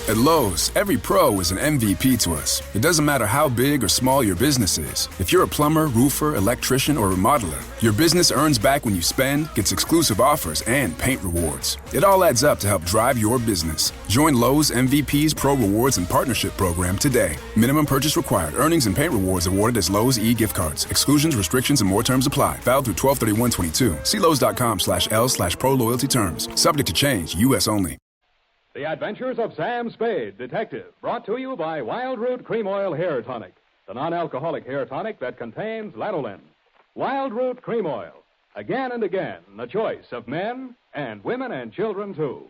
At Lowe's, every pro is an MVP to us. It doesn't matter how big or small your business is. If you're a plumber, roofer, electrician, or remodeler, your business earns back when you spend, gets exclusive offers, and paint rewards. It all adds up to help drive your business. Join Lowe's MVP's Pro Rewards and Partnership Program today. Minimum purchase required. Earnings and paint rewards awarded as Lowe's e-gift cards. Exclusions, restrictions, and more terms apply. Valid through 12/31/22. See Lowe's.com/L/Pro Loyalty terms. Subject to change. U.S. only. The Adventures of Sam Spade, Detective, brought to you by Wild Root Cream Oil Hair Tonic, the non-alcoholic hair tonic that contains lanolin. Wild Root Cream Oil, again and again, the choice of men and women and children, too.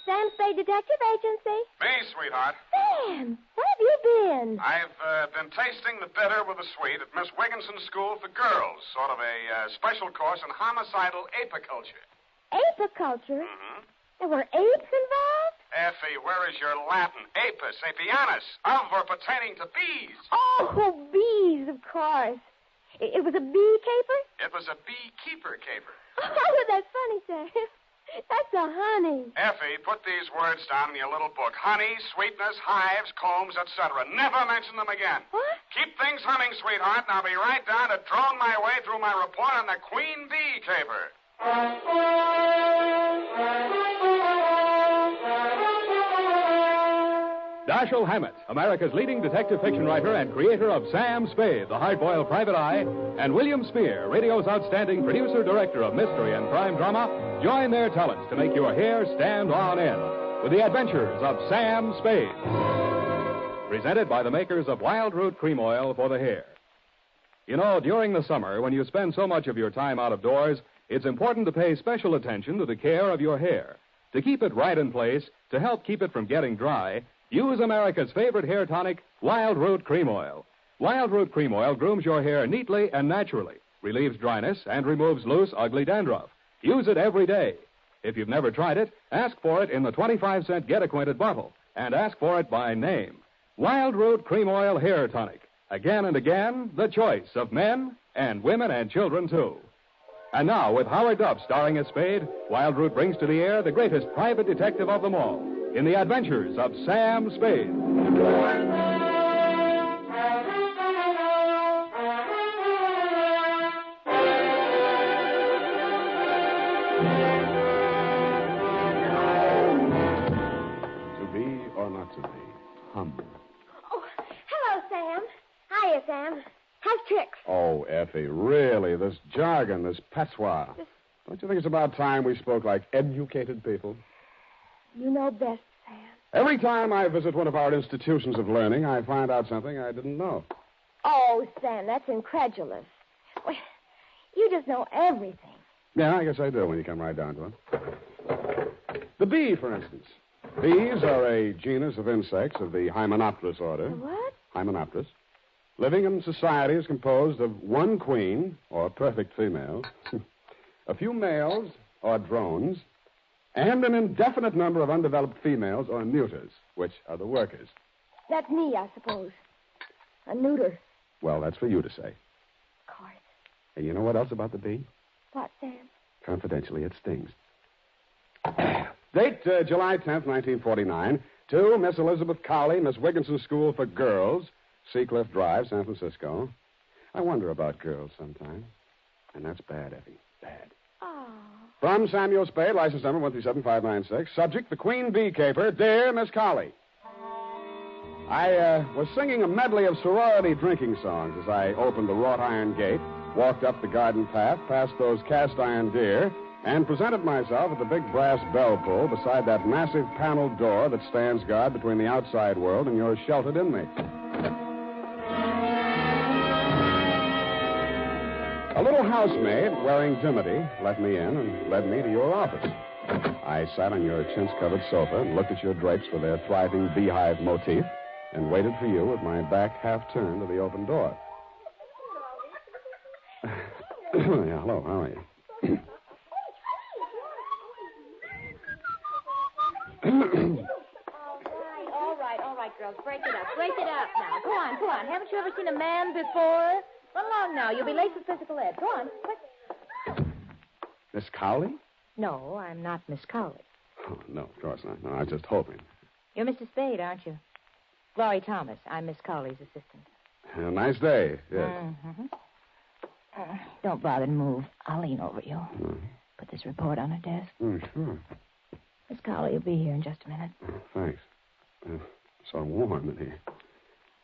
Sam Spade Detective Agency. Me, sweetheart. Sam, where have you been? I've been tasting the bitter with the sweet at Miss Wigginson's School for Girls, sort of a special course in homicidal apiculture. Apiculture? Mm-hmm. There were apes involved? Effie, where is your Latin? Apis, apianus, of or pertaining to bees. Oh, bees, of course. It was a bee caper? It was a beekeeper caper. Oh, that's funny, Sam. That's a honey. Effie, put these words down in your little book. Honey, sweetness, hives, combs, etc. Never mention them again. What? Keep things humming, sweetheart, and I'll be right down to drone my way through my report on the queen bee caper. Dashiell Hammett, America's leading detective fiction writer and creator of Sam Spade, the hard-boiled private eye, and William Spier, radio's outstanding producer-director of mystery and crime drama, join their talents to make your hair stand on end with the Adventures of Sam Spade. Presented by the makers of Wild Root Cream Oil for the hair. You know, during the summer, when you spend so much of your time out of doors, it's important to pay special attention to the care of your hair. To keep it right in place, to help keep it from getting dry, use America's favorite hair tonic, Wild Root Cream Oil. Wild Root Cream Oil grooms your hair neatly and naturally, relieves dryness, and removes loose, ugly dandruff. Use it every day. If you've never tried it, ask for it in the 25-cent Get-Acquainted bottle, and ask for it by name. Wild Root Cream Oil Hair Tonic. Again and again, the choice of men and women and children, too. And now, with Howard Duff starring as Spade, Wild Root brings to the air the greatest private detective of them all in the Adventures of Sam Spade. To be or not to be? Hum. Oh, hello, Sam. Hiya, Sam. How's tricks? Oh, Effie, really, this jargon, this patois. Don't you think it's about time we spoke like educated people? You know best, Sam. Every time I visit one of our institutions of learning, I find out something I didn't know. Oh, Sam, that's incredulous. Well, you just know everything. Yeah, I guess I do when you come right down to it. The bee, for instance. Bees are a genus of insects of the Hymenopterus order. The what? Hymenopterus. Living in society is composed of one queen, or perfect female, a few males, or drones, and an indefinite number of undeveloped females, or neuters, which are the workers. That's me, I suppose. A neuter. Well, that's for you to say. Of course. And you know what else about the bee? What, Sam? Confidentially, it stings. Date, July 10th, 1949, to Miss Elizabeth Cowley, Miss Wigginson's School for Girls, Seacliff Drive, San Francisco. I wonder about girls sometimes. And that's bad, Effie. Bad. Oh. From Samuel Spade, license number 137596. Subject, the Queen Bee Caper. Dear Miss Cowley. I was singing a medley of sorority drinking songs as I opened the wrought iron gate, walked up the garden path, past those cast iron deer, and presented myself at the big brass bell pull beside that massive paneled door that stands guard between the outside world and your sheltered inmate. A little housemaid wearing dimity let me in and led me to your office. I sat on your chintz-covered sofa and looked at your drapes with their thriving beehive motif and waited for you with my back half turned to the open door. Yeah, hello, how are you? All right, girls. Break it up now. Go on. Haven't you ever seen a man before? Run along now. You'll be late for physical ed. Go on, quick. Miss Cowley? No, I'm not Miss Cowley. Oh, no, of course not. No, I was just hoping. You're Mr. Spade, aren't you? Glory Thomas. I'm Miss Cowley's assistant. A nice day, yes. Mm-hmm. Don't bother to move. I'll lean over you. Put this report on her desk. Sure. Miss Cowley will be here in just a minute. Thanks. So warm in here.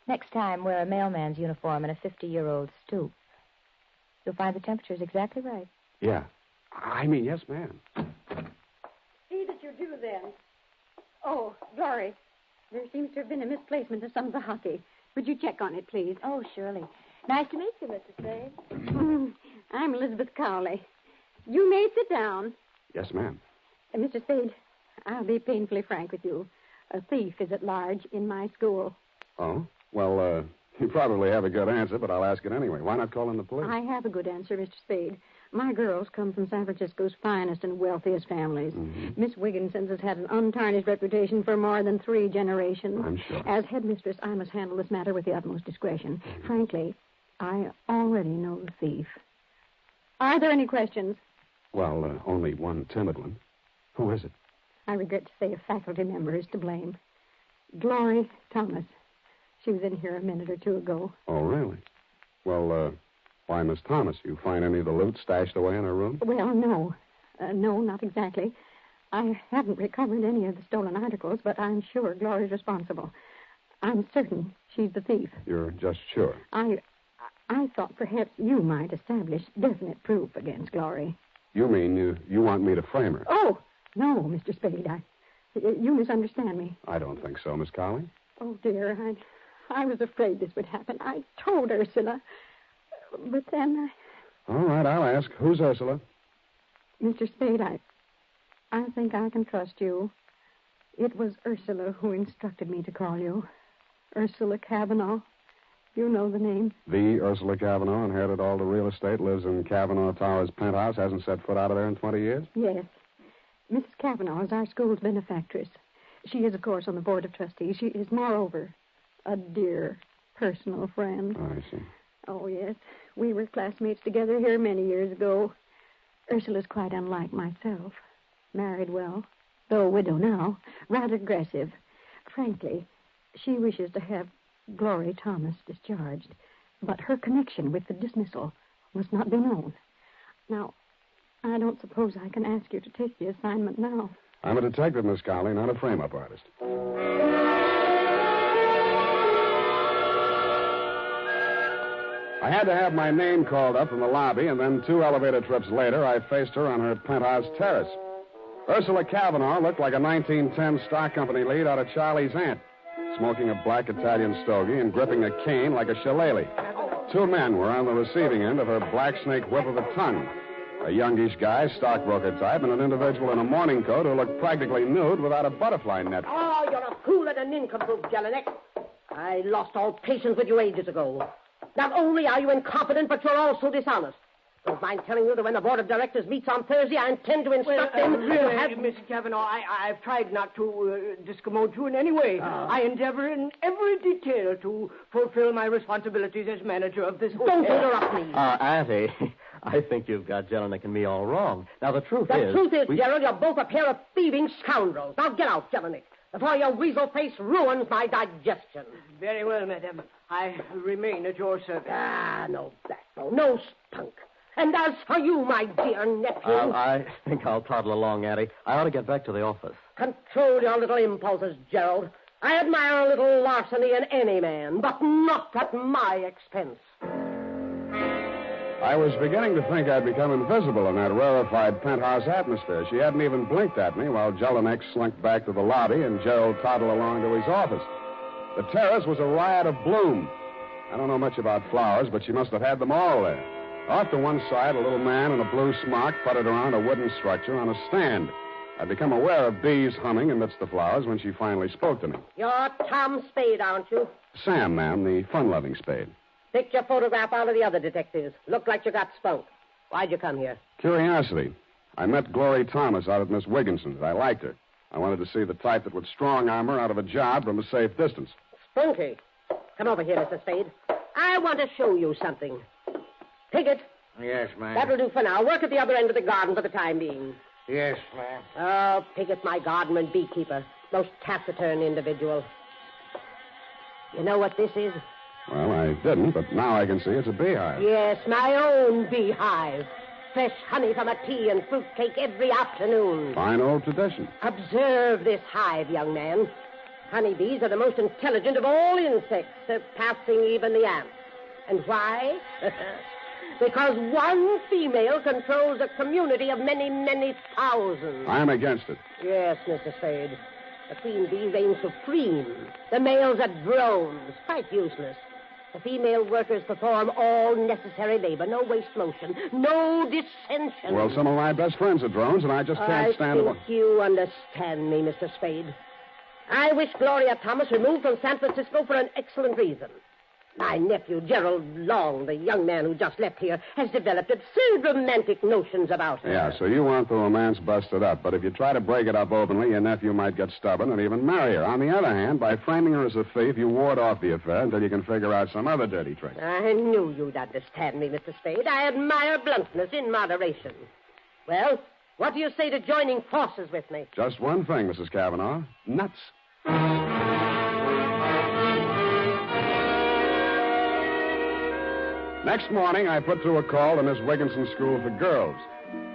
Next time, wear a mailman's uniform and a 50-year-old stoop. You'll find the temperature's exactly right. Yeah. I mean, yes, ma'am. See that you do, then. Oh, Glory, there seems to have been a misplacement of some of the hockey. Would you check on it, please? Oh, surely. Nice to meet you, Mr. Spade. I'm Elizabeth Cowley. You may sit down. Yes, ma'am. Mr. Spade, I'll be painfully frank with you. A thief is at large in my school. Oh? Well, you probably have a good answer, but I'll ask it anyway. Why not call in the police? I have a good answer, Mr. Spade. My girls come from San Francisco's finest and wealthiest families. Mm-hmm. Miss Wigginson's has had an untarnished reputation for more than 3 generations. I'm sure. As headmistress, I must handle this matter with the utmost discretion. Mm-hmm. Frankly, I already know the thief. Are there any questions? Well, only one timid one. Who is it? I regret to say a faculty member is to blame. Glory Thomas. She was in here a minute or two ago. Oh, really? Well, why, Miss Thomas, you find any of the loot stashed away in her room? Well, no. No, not exactly. I haven't recovered any of the stolen articles, but I'm sure Glory's responsible. I'm certain she's the thief. You're just sure? I thought perhaps you might establish definite proof against Glory. You mean you want me to frame her? Oh, no, Mr. Spade. You misunderstand me. I don't think so, Miss Cowley. Oh, dear, I was afraid this would happen. I told Ursula, but then All right, I'll ask. Who's Ursula? Mr. Spade, I think I can trust you. It was Ursula who instructed me to call you. Ursula Cavanaugh. You know the name. The Ursula Cavanaugh inherited all the real estate, lives in Cavanaugh Towers penthouse, hasn't set foot out of there in 20 years? Yes. Mrs. Cavanaugh is our school's benefactress. She is, of course, on the board of trustees. She is, moreover, a dear personal friend. Oh, I see. Oh, yes. We were classmates together here many years ago. Ursula's quite unlike myself. Married well, though a widow now. Rather aggressive. Frankly, she wishes to have Glory Thomas discharged. But her connection with the dismissal must not be known. Now, I don't suppose I can ask you to take the assignment now. I'm a detective, Miss Cowley, not a frame-up artist. I had to have my name called up from the lobby, and then 2 elevator trips later, I faced her on her penthouse terrace. Ursula Cavanaugh looked like a 1910 stock company lead out of Charlie's Aunt, smoking a black Italian stogie and gripping a cane like a shillelagh. 2 men were on the receiving end of her black snake whip of a tongue. A youngish guy, stockbroker type, and an individual in a morning coat who looked practically nude without a butterfly net. Oh, you're a fool and a nincompoop, Jelinek. I lost all patience with you ages ago. Not only are you incompetent, but you're also dishonest. Don't mind telling you that when the board of directors meets on Thursday, I intend to instruct them really, to have... Mrs. Cavanaugh, I've tried not to discommode you in any way. I endeavor in every detail to fulfill my responsibilities as manager of this hotel. Don't interrupt me. Auntie, I think you've got Jelinek and me all wrong. Now, the truth The is... truth is, Gerald, you're both a pair of thieving scoundrels. Now get out, Jelinek, before your weasel face ruins my digestion. Very well, madam. I remain at your service. Ah, no backbone, no spunk. And as for you, my dear nephew... I think I'll toddle along, Auntie. I ought to get back to the office. Control your little impulses, Gerald. I admire a little larceny in any man, but not at my expense. I was beginning to think I'd become invisible in that rarefied penthouse atmosphere. She hadn't even blinked at me while Jelinek slunk back to the lobby and Gerald toddled along to his office. The terrace was a riot of bloom. I don't know much about flowers, but she must have had them all there. Off to one side, a little man in a blue smock putted around a wooden structure on a stand. I'd become aware of bees humming amidst the flowers when she finally spoke to me. You're Tom Spade, aren't you? Sam, ma'am, the fun-loving Spade. Picked your photograph out of the other detectives. Looked like you got spunk. Why'd you come here? Curiosity. I met Glory Thomas out at Miss Wigginson's. I liked her. I wanted to see the type that would strong-arm her out of a job from a safe distance. Spunky. Come over here, Mr. Spade. I want to show you something. Piggott. Yes, ma'am. That'll do for now. Work at the other end of the garden for the time being. Yes, ma'am. Oh, Piggott, my gardener and beekeeper. Most taciturn individual. You know what this is? Well, I didn't, but now I can see it's a beehive. Yes, my own beehive. Fresh honey from a tea and fruit cake every afternoon. Fine old tradition. Observe this hive, young man. Honeybees are the most intelligent of all insects, surpassing even the ants. And why? Because one female controls a community of many, many thousands. I'm against it. Yes, Mr. Spade. The queen bee reigns supreme. The males are drones, quite useless. The female workers perform all necessary labor. No waste motion. No dissension. Well, some of my best friends are drones, and I just can't stand I think you understand me, Mr. Spade. I wish Gloria Thomas removed from San Francisco for an excellent reason. My nephew, Gerald Long, the young man who just left here, has developed absurd romantic notions about her. Yeah, so you want the romance busted up. But if you try to break it up openly, your nephew might get stubborn and even marry her. On the other hand, by framing her as a thief, you ward off the affair until you can figure out some other dirty trick. I knew you'd understand me, Mr. Spade. I admire bluntness in moderation. Well, what do you say to joining forces with me? Just one thing, Mrs. Cavanaugh. Nuts. Next morning, I put through a call to Miss Wigginson's School for Girls.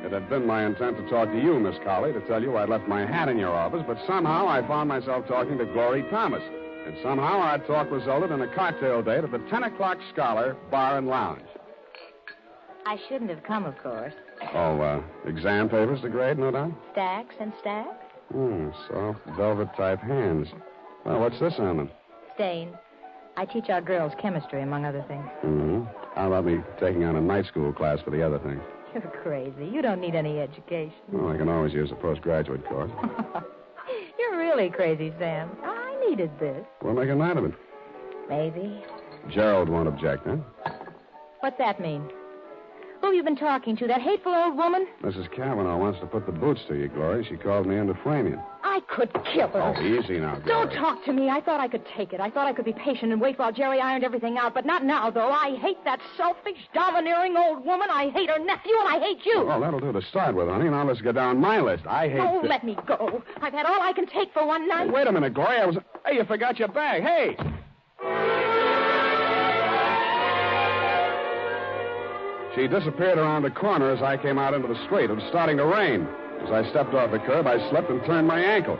It had been my intent to talk to you, Miss Colley, to tell you I'd left my hat in your office, but somehow I found myself talking to Glory Thomas. And somehow our talk resulted in a cocktail date at the 10 o'clock Scholar Bar and Lounge. I shouldn't have come, of course. Oh, exam papers to grade, no doubt? Stacks and stacks? Soft velvet-type hands. Well, what's this on them? Stain. I teach our girls chemistry, among other things. How about me taking on a night school class for the other thing? You're crazy. You don't need any education. Well, I can always use a postgraduate course. You're really crazy, Sam. I needed this. We'll make a night of it. Maybe. Gerald won't object, huh? What's that mean? Who have you been talking to? That hateful old woman? Mrs. Cavanaugh wants to put the boots to you, Glory. She called me in to frame you. I could kill her. Oh, easy now, Glory. Don't talk to me. I thought I could take it. I thought I could be patient and wait while Jerry ironed everything out, but not now, though. I hate that selfish, domineering old woman. I hate her nephew, and I hate you. Well, that'll do to start with, honey. Now let's get down my list. I hate... Oh, let me go. I've had all I can take for one night. Wait a minute, Glory. Hey, you forgot your bag. Hey! She disappeared around a corner as I came out into the street. It was starting to rain. As I stepped off the curb, I slipped and turned my ankle.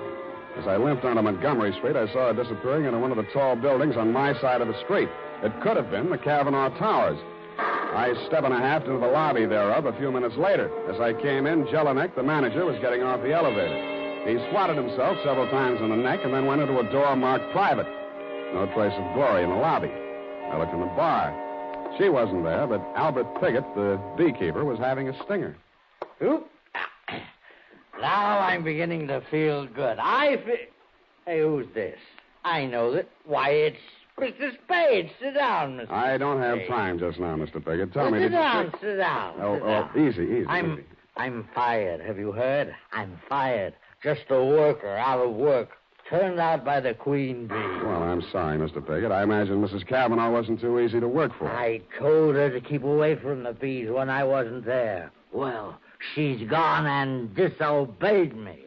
As I limped onto Montgomery Street, I saw her disappearing into one of the tall buildings on my side of the street. It could have been the Cavanaugh Towers. I step and a half into the lobby thereof a few minutes later. As I came in, Jelinek, the manager, was getting off the elevator. He swatted himself several times in the neck and then went into a door marked private. No trace of Glory in the lobby. I looked in the bar. She wasn't there, but Albert Piggott, the beekeeper, was having a stinger. Oop. Now I'm beginning to feel good. Hey, who's this? I know that. Why, it's Mr. Spade. Sit down, Mr. I don't have Spade. time just now, Mr. Piggott. Tell me, Sit down, you... sit down. Oh, easy. I'm fired. Have you heard? I'm fired. Just a worker out of work. Turned out by the queen bee. Well, I'm sorry, Mr. Piggott. I imagine Mrs. Cavanaugh wasn't too easy to work for. I told her to keep away from the bees when I wasn't there. Well, she's gone and disobeyed me.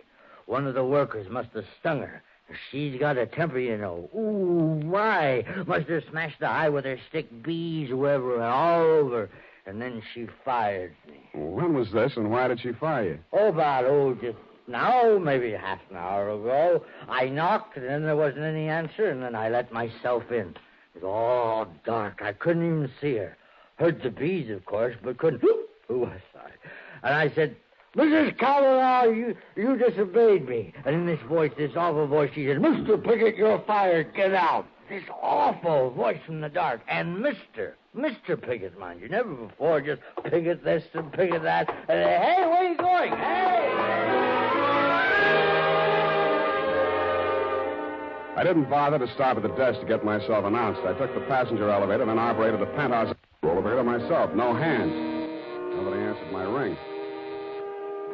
One of the workers must have stung her. She's got a temper, you know. Ooh, my. Must have smashed the eye with her stick, bees wherever and all over. And then she fired me. When was this, and why did she fire you? Just now, maybe half an hour ago. I knocked, and then there wasn't any answer, and then I let myself in. It was all dark. I couldn't even see her. Heard the bees, of course, but couldn't... Ooh, I'm sorry. And I said, Mrs. Cavanaugh, you disobeyed me. And in this voice, this awful voice, she said, Mr. Piggott, you're fired. Get out. This awful voice from the dark. And Mr. Piggott, mind you, never before, just Piggott this and Piggott that. And hey, where are you going? Hey! I didn't bother to stop at the desk to get myself announced. I took the passenger elevator and then operated the penthouse elevator myself. No hands. Nobody answered my ring.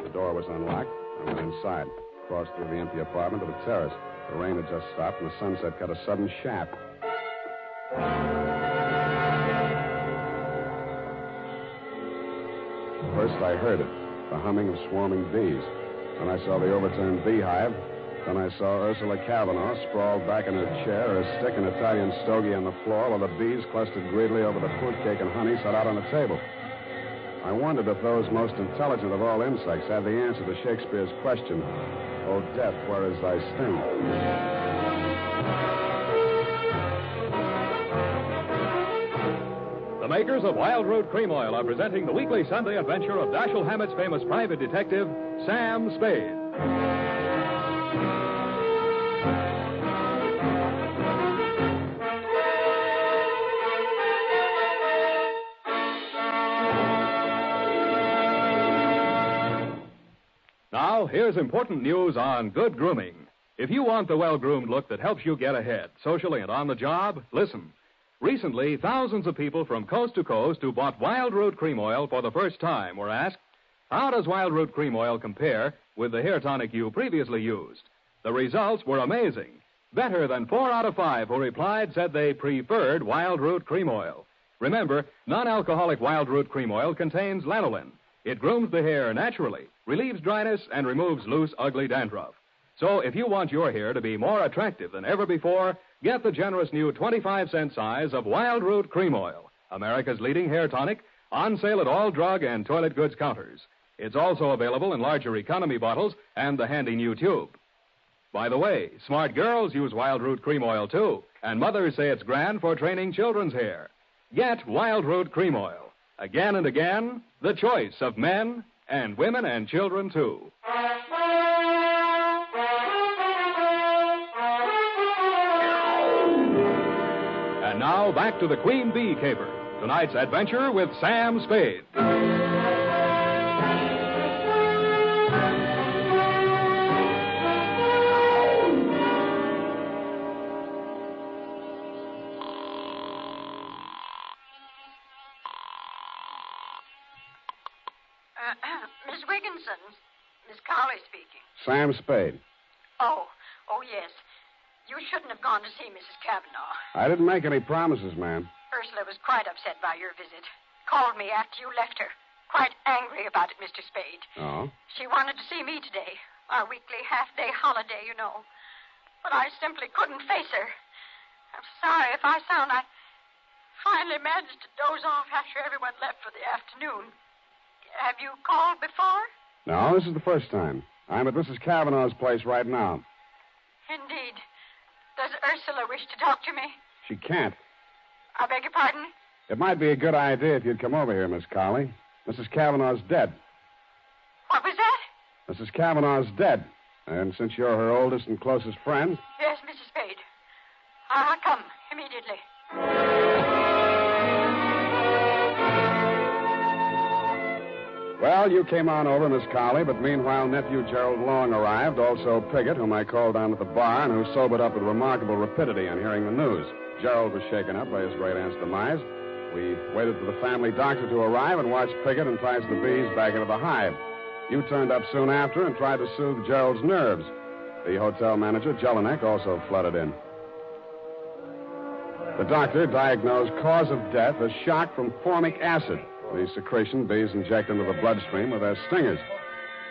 The door was unlocked. I went inside, crossed through the empty apartment to the terrace. The rain had just stopped, and the sunset cut a sudden shaft. First I heard it, the humming of swarming bees. Then I saw the overturned beehive. Then I saw Ursula Cavanaugh sprawled back in her chair, her stick and Italian stogie on the floor, while the bees clustered greedily over the fruit cake and honey set out on the table. I wondered if those most intelligent of all insects had the answer to Shakespeare's question, "O death, where is thy sting?" The makers of Wild Root Cream Oil are presenting the weekly Sunday adventure of Dashiell Hammett's famous private detective, Sam Spade. Now, here's important news on good grooming. If you want the well-groomed look that helps you get ahead, socially and on the job, listen. Recently, thousands of people from coast to coast who bought Wild Root Cream Oil for the first time were asked, how does Wild Root Cream Oil compare with the hair tonic you previously used? The results were amazing. Better than 4 out of 5 who replied said they preferred Wild Root Cream Oil. Remember, non-alcoholic Wild Root Cream Oil contains lanolin. It grooms the hair naturally, relieves dryness, and removes loose, ugly dandruff. So if you want your hair to be more attractive than ever before, get the generous new 25-cent size of Wild Root Cream Oil, America's leading hair tonic, on sale at all drug and toilet goods counters. It's also available in larger economy bottles and the handy new tube. By the way, smart girls use Wild Root Cream Oil, too, and mothers say it's grand for training children's hair. Get Wild Root Cream Oil. Again and again, the choice of men and women and children, too. And now, back to the Queen Bee Caper. Tonight's adventure with Sam Spade. Miss Wigginson. Miss Cowley speaking. Sam Spade. Oh, yes. You shouldn't have gone to see Mrs. Cavanaugh. I didn't make any promises, ma'am. Ursula was quite upset by your visit. Called me after you left her. Quite angry about it, Mr. Spade. Oh? She wanted to see me today. Our weekly half-day holiday, you know. But I simply couldn't face her. I'm sorry if I I finally managed to doze off after everyone left for the afternoon. Have you called before? No, this is the first time. I'm at Mrs. Cavanaugh's place right now. Indeed. Does Ursula wish to talk to me? She can't. I beg your pardon? It might be a good idea if you'd come over here, Miss Cowley. Mrs. Cavanaugh's dead. What was that? Mrs. Cavanaugh's dead. And since you're her oldest and closest friend... Yes, Mrs. Spade. I'll come immediately. Well, you came on over, Miss Cowley, but meanwhile, nephew Gerald Long arrived, also Piggott, whom I called down at the bar, and who sobered up with remarkable rapidity on hearing the news. Gerald was shaken up by his great aunt's demise. We waited for the family doctor to arrive and watched Piggott entice the bees back into the hive. You turned up soon after and tried to soothe Gerald's nerves. The hotel manager, Jelinek, also flooded in. The doctor diagnosed cause of death as shock from formic acid, the secretion bees inject into the bloodstream with their stingers.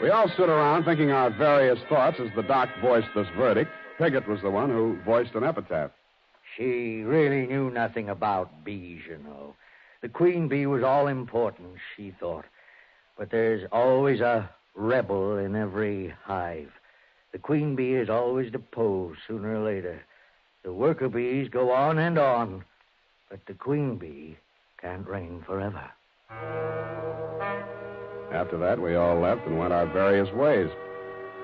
We all stood around thinking our various thoughts as the doc voiced this verdict. Piggott was the one who voiced an epitaph. She really knew nothing about bees, you know. The queen bee was all important, she thought. But there's always a rebel in every hive. The queen bee is always deposed sooner or later. The worker bees go on and on, but the queen bee can't reign forever. After that, we all left and went our various ways.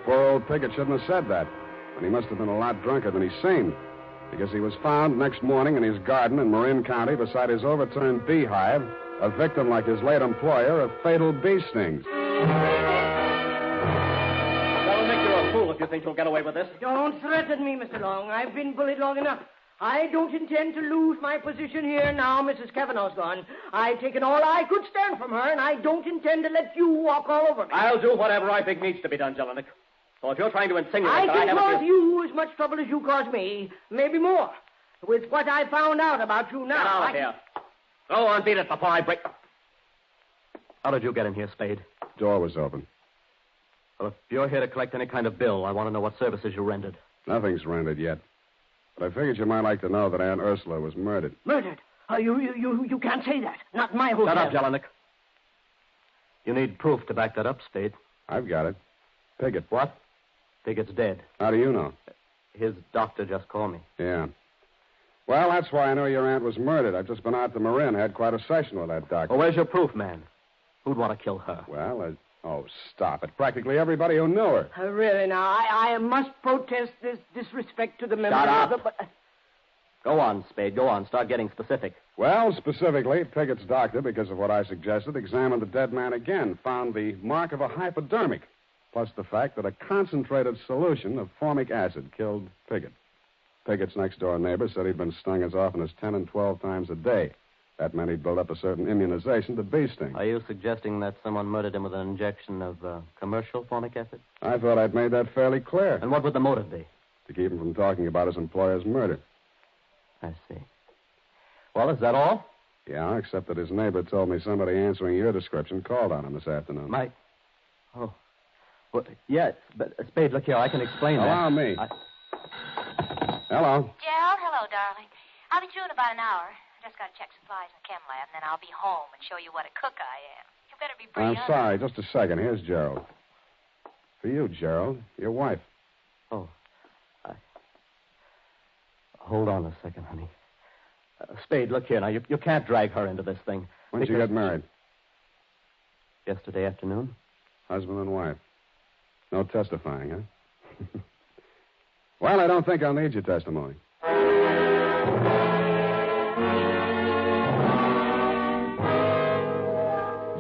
Poor old Piggott shouldn't have said that, and he must have been a lot drunker than he seemed, because he was found next morning in his garden in Marin County beside his overturned beehive, a victim like his late employer of fatal bee stings. That'll make you a fool if you think you'll get away with this. Don't threaten me, Mr. Long. I've been bullied long enough. I don't intend to lose my position here now Mrs. Cavanaugh's gone. I've taken all I could stand from her, and I don't intend to let you walk all over me. I'll do whatever I think needs to be done, Jelinek. So if you're trying to insinuate I that I can haven't... cause you as much trouble as you caused me, maybe more. With what I found out about you now... Get out of here. Go on, beat it before I break... How did you get in here, Spade? Door was open. Well, if you're here to collect any kind of bill, I want to know what services you rendered. Nothing's rendered yet. But I figured you might like to know that Aunt Ursula was murdered. Murdered? You can't say that. Not in my hotel. Shut up, Jelinek. You need proof to back that up, Spade. I've got it. Piggott. What? Piggott's dead. How do you know? His doctor just called me. Yeah. Well, that's why I know your aunt was murdered. I've just been out to Marin, had quite a session with that doctor. Well, where's your proof, man? Who'd want to kill her? Well, oh, stop it. Practically everybody who knew her. Really, now, I must protest this disrespect to the memory Shut up. of the... But... Go on, Spade. Go on. Start getting specific. Well, specifically, Piggott's doctor, because of what I suggested, examined the dead man again, found the mark of a hypodermic, plus the fact that a concentrated solution of formic acid killed Piggott. Piggott's next-door neighbor said he'd been stung as often as 10 and 12 times a day. That meant he'd built up a certain immunization to bee sting. Are you suggesting that someone murdered him with an injection of commercial formic acid? I thought I'd made that fairly clear. And what would the motive be? To keep him from talking about his employer's murder. I see. Well, is that all? Yeah, except that his neighbor told me somebody answering your description called on him this afternoon. Oh. Well, yes, but Spade, look here, I can explain that. Allow me. Hello. Gerald, hello, darling. I'll be through in about an hour. I just got to check supplies in the chem lab, and then I'll be home and show you what a cook I am. You better be pretty I'm sorry, just a second. Here's Gerald. For you, Gerald, your wife. Oh. Hold on a second, honey. Spade, look here now. You can't drag her into this thing. When did you get married? Yesterday afternoon. Husband and wife. No testifying, huh? Well, I don't think I'll need your testimony.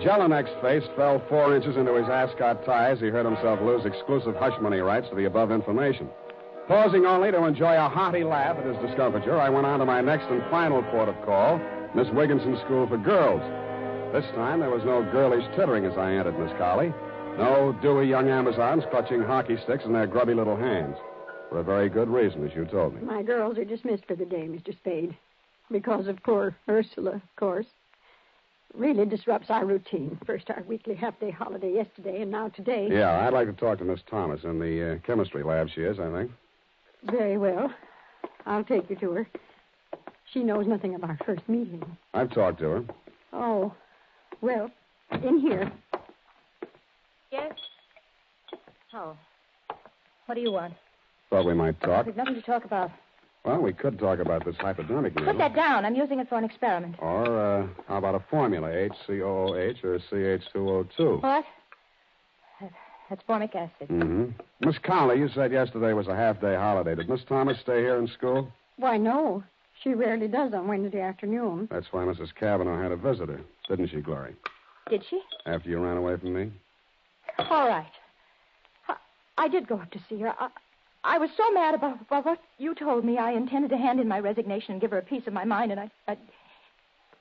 Jelinek's face fell 4 inches into his ascot tie as he heard himself lose exclusive hush money rights to the above information. Pausing only to enjoy a hearty laugh at his discomfiture, I went on to my next and final port of call, Miss Wigginson's School for Girls. This time, there was no girlish tittering as I entered, Miss Colley. No dewy young Amazons clutching hockey sticks in their grubby little hands. For a very good reason, as you told me. My girls are dismissed for the day, Mr. Spade. Because of poor Ursula, of course. Really disrupts our routine. First our weekly half-day holiday yesterday, and now today. Yeah, I'd like to talk to Miss Thomas in the chemistry lab she is, I think. Very well. I'll take you to her. She knows nothing of our first meeting. I've talked to her. Oh, well, in here. Yes? Oh. What do you want? Thought we might talk. There's nothing to talk about. Well, we could talk about this hypodermic needle. Put that down. I'm using it for an experiment. Or, how about a formula, HCOOH or CH2O2? What? That's formic acid. Mm-hmm. Miss Colley, you said yesterday was a half-day holiday. Did Miss Thomas stay here in school? Why, no. She rarely does on Wednesday afternoon. That's why Mrs. Cavanaugh had a visitor, didn't she, Glory? Did she? After you ran away from me? All right. I did go up to see her. I was so mad about what you told me. I intended to hand in my resignation and give her a piece of my mind, and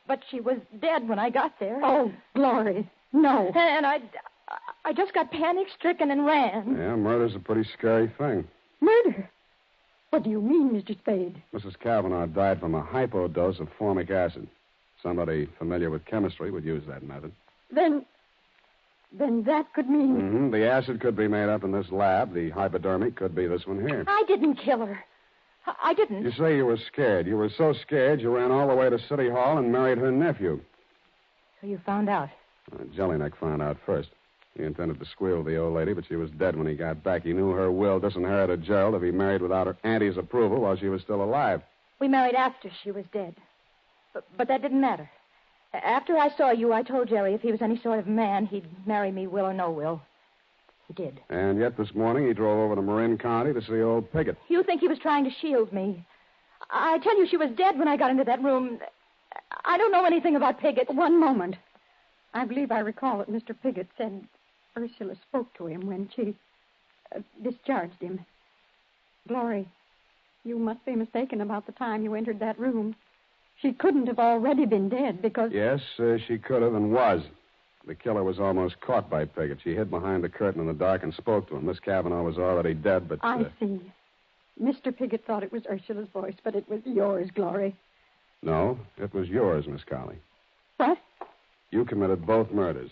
but she was dead when I got there. Oh, Glory. No. And I just got panic-stricken and ran. Yeah, murder's a pretty scary thing. Murder? What do you mean, Mr. Spade? Mrs. Cavanaugh died from a hypodose of formic acid. Somebody familiar with chemistry would use that method. Then that could mean... Mm-hmm. The acid could be made up in this lab. The hypodermic could be this one here. I didn't kill her. I didn't. You say you were scared. You were so scared you ran all the way to City Hall and married her nephew. So you found out? Jelinek found out first. He intended to squeal the old lady, but she was dead when he got back. He knew her will disinherited Gerald if he married without her auntie's approval while she was still alive. We married after she was dead. But that didn't matter. After I saw you, I told Jerry if he was any sort of man, he'd marry me, will or no will. He did. And yet this morning he drove over to Marin County to see old Piggott. You think he was trying to shield me? I tell you, she was dead when I got into that room. I don't know anything about Piggott. One moment. I believe I recall that Mr. Piggott said Ursula spoke to him when she discharged him. Glory, you must be mistaken about the time you entered that room. She couldn't have already been dead because... Yes, she could have and was. The killer was almost caught by Piggott. She hid behind the curtain in the dark and spoke to him. Miss Cavanaugh was already dead, but... I see. Mr. Piggott thought it was Ursula's voice, but it was yours, Glory. No, it was yours, Miss Colley. What? You committed both murders.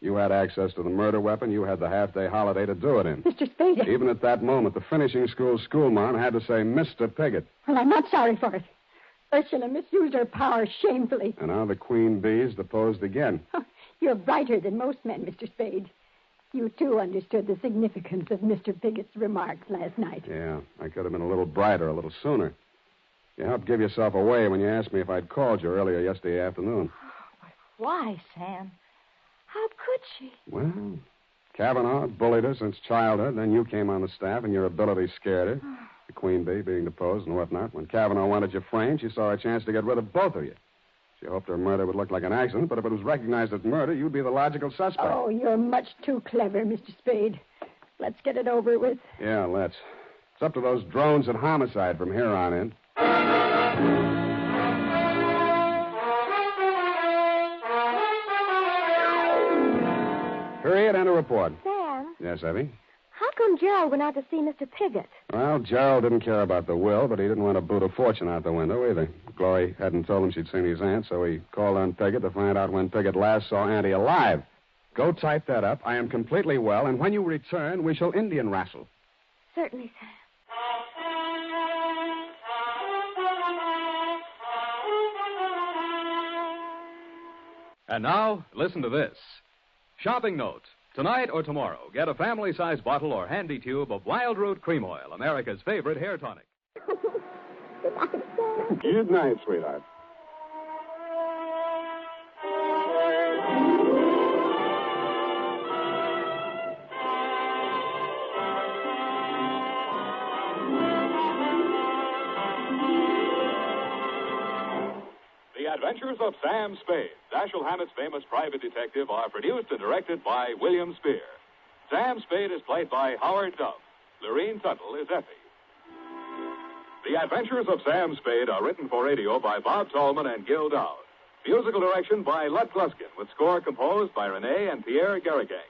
You had access to the murder weapon. You had the half-day holiday to do it in. Mr. Spade. Even at that moment, the finishing school schoolmarm had to say Mr. Piggott. Well, I'm not sorry for it. Ursula misused her power shamefully. And now the Queen Bee's deposed again. You're brighter than most men, Mr. Spade. You, too, understood the significance of Mr. Piggott's remarks last night. Yeah, I could have been a little brighter, a little sooner. You helped give yourself away when you asked me if I'd called you earlier yesterday afternoon. Why, Sam? How could she? Well, Kavanaugh bullied her since childhood. Then you came on the staff, and your ability scared her. The Queen Bee being deposed and whatnot. When Kavanaugh wanted you framed, she saw a chance to get rid of both of you. She hoped her murder would look like an accident, but if it was recognized as murder, you'd be the logical suspect. Oh, you're much too clever, Mr. Spade. Let's get it over with. Yeah, let's. It's up to those drones at homicide from here on in. Period and a report. Sam, Yes, Effie? how come Gerald went out to see Mr. Piggott? Well, Gerald didn't care about the will, but he didn't want to boot a fortune out the window either. Glory hadn't told him she'd seen his aunt, so he called on Piggott to find out when Piggott last saw Auntie alive. Go type that up. I am completely well, and when you return, we shall Indian wrestle. Certainly, Sam. And now, listen to this. Shopping note. Tonight or tomorrow, get a family-sized bottle or handy tube of Wild Root Cream Oil, America's favorite hair tonic. Good night, sweetheart. The Adventures of Sam Spade, Dashiell Hammett's famous private detective, are produced and directed by William Spier. Sam Spade is played by Howard Duff. Lurene Tuttle is Effie. The Adventures of Sam Spade are written for radio by Bob Tallman and Gil Dowd. Musical direction by Lud Gluskin, with score composed by Renee and Pierre Garrigang.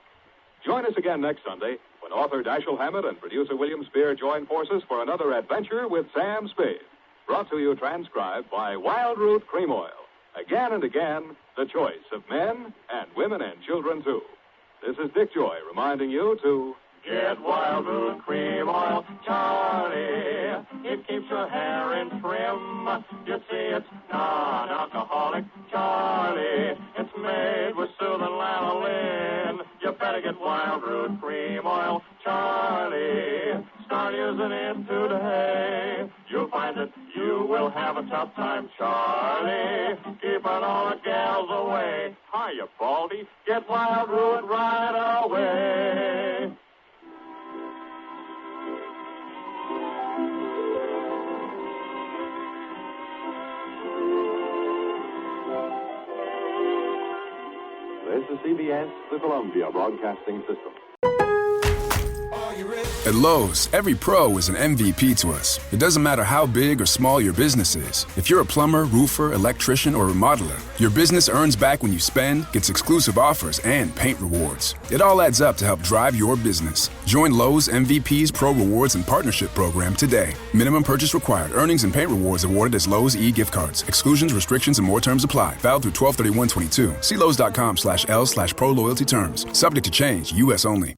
Join us again next Sunday when author Dashiell Hammett and producer William Spier join forces for another adventure with Sam Spade. Brought to you transcribed by Wild Root Cream Oil. Again and again, the choice of men and women and children, too. This is Dick Joy reminding you to get Wild Root Cream Oil, Charlie. It keeps your hair in trim. You see, it's non-alcoholic, Charlie. It's made with soothing lanolin. You better get Wild Root Cream Oil, Charlie. Start using it today. You'll find that you will have a tough time, Charlie. Keeping all the gals away. Hiya, Baldy. Get Wild Root right away. This is CBS, the Columbia Broadcasting System. At Lowe's, every pro is an MVP to us. It doesn't matter how big or small your business is. If you're a plumber, roofer, electrician, or remodeler, your business earns back when you spend, gets exclusive offers, and paint rewards. It all adds up to help drive your business. Join Lowe's MVP's Pro Rewards and Partnership Program today. Minimum purchase required. Earnings and paint rewards awarded as Lowe's e-gift cards. Exclusions, restrictions, and more terms apply. Valid through 12/31/22. See Lowe's.com/L/Pro Loyalty Terms. Subject to change. U.S. only.